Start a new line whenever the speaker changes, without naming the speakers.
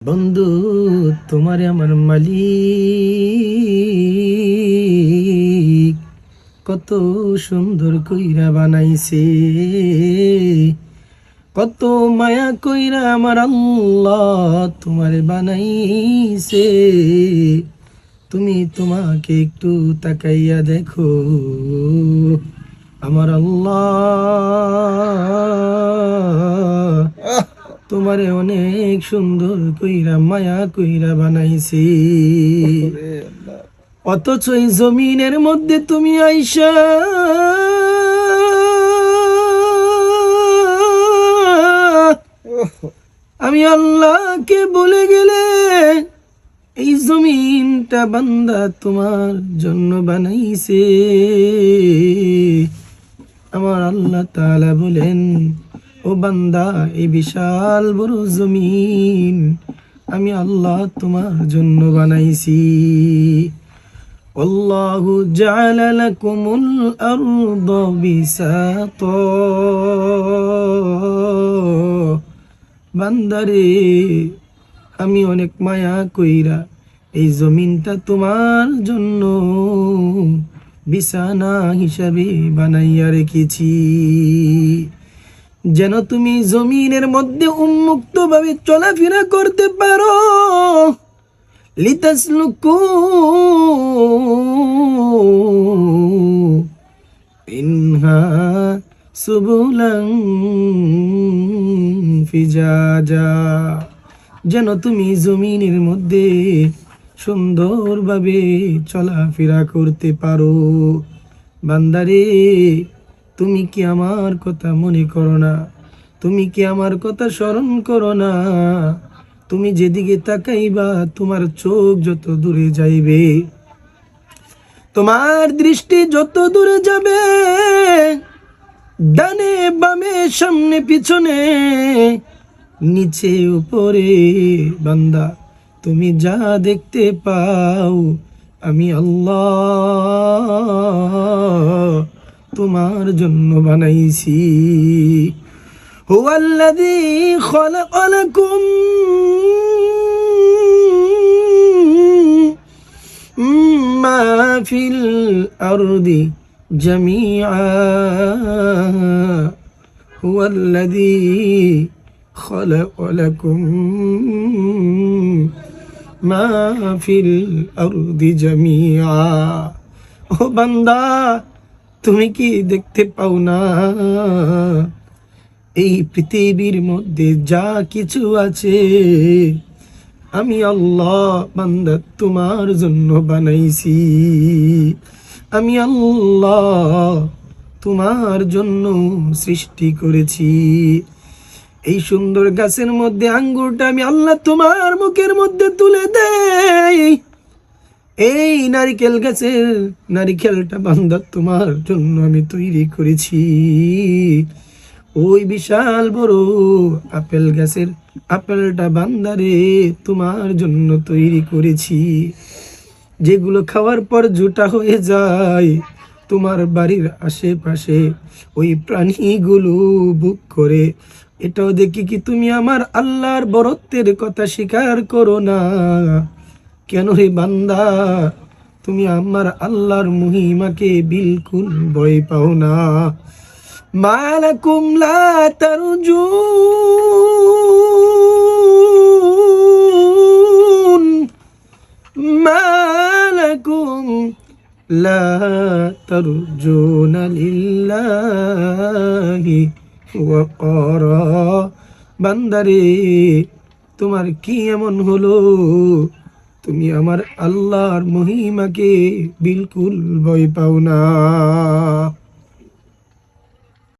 বন্ধু, তোমারে আমার মালিক কত সুন্দর কইরা বানাইছে, কত মায়া কইরা আমার আল্লাহ তোমারে বানাইছে। তুমি তোমাকে একটু তাকাইয়া দেখো, আমার আল্লাহ তোমারে অনেক সুন্দর কইরা মায়া কইরা বানাইছি। অথচ এই জমিনের মধ্যে তুমি আইসা আমি আল্লাহকে বলে গেলে। এই জমিনটা বান্দা তোমার জন্য বানাইছে। আমার আল্লাহ তাআলা বলেন, ও বান্দা, এই বিশাল বড় জমিন আমি আল্লাহ তোমার জন্য বানাইছি। আল্লাহু জাআলা লাকুমুল আরদা বিসাতা। বান্দারে, আমি অনেক মায়া কইরা এই জমিনটা তোমার জন্য বিছানা হিসাবে বানাইয়া রেখেছি, যেন তুমি জমিনের মধ্যে উন্মুক্ত ভাবে চলাফেরা করতে পারো। লিতাসলুকু মিনহা সুবুলান ফিজাজা, যেন তুমি জমিনের মধ্যে সুন্দরভাবে চলাফেরা করতে পারো। বান্দারে, তুমি কি আমার কথা মনে করো না? তুমি কি আমার কথা স্মরণ করো না? তুমি যেদিকে তাকাইবা তোমার চোখ যত দূরে যাইবে, তোমার দৃষ্টি যত দূরে যাবে, ডানে বামে সামনে পিছনে নিচে উপরে, বান্দা তুমি যা দেখতে পাও আমি আল্লাহ তোমার জন্য বানাইছি। হুয়াল্লাযী খালাকালাকুম মা ফিল আরদি জামিআ। হুয়াল্লাযী খালাকালাকুম মা ফিল আরদি জামিআ। ও বান্দা, তুমি কি দেখতে পাও না এই পৃথিবীর মধ্যে যা কিছু আছে আমি আল্লাহ বান্দা তোমার জন্য বানাইছি। আমি আল্লাহ তোমার জন্য সৃষ্টি করেছি। এই সুন্দর গাছের মধ্যে আঙ্গুরটা আমি আল্লাহ তোমার মুখের মধ্যে তুলে দেই। এই নারিকেল গাছের নারিকেলটা বান্দা তোমার জন্য আমি তৈরি করেছি। ওই বিশাল বড় আপেল গাছের আপেলটা বান্দারে তোমার জন্য তৈরি করেছি। যেগুলো খাওয়ার পর জুটা হয়ে যায়, তোমার বাড়ির আশেপাশে ওই প্রাণীগুলো বুক করে। এটাও দেখি কি তুমি আমার আল্লাহর বরত্বের কথা স্বীকার করো না? কেন রে বান্দা, তুমি আমার আল্লাহর মহিমাকে বিলকুল ভয় পাও না? মালাকুম লা তারজুন, মালাকুম লা তারজুনা লিল্লাহি ওয়াকারা। বান্দারে, তোমার কি এমন হলো তুমি আমার আল্লাহর মহিমাকে বিলকুল ভয় পাও না?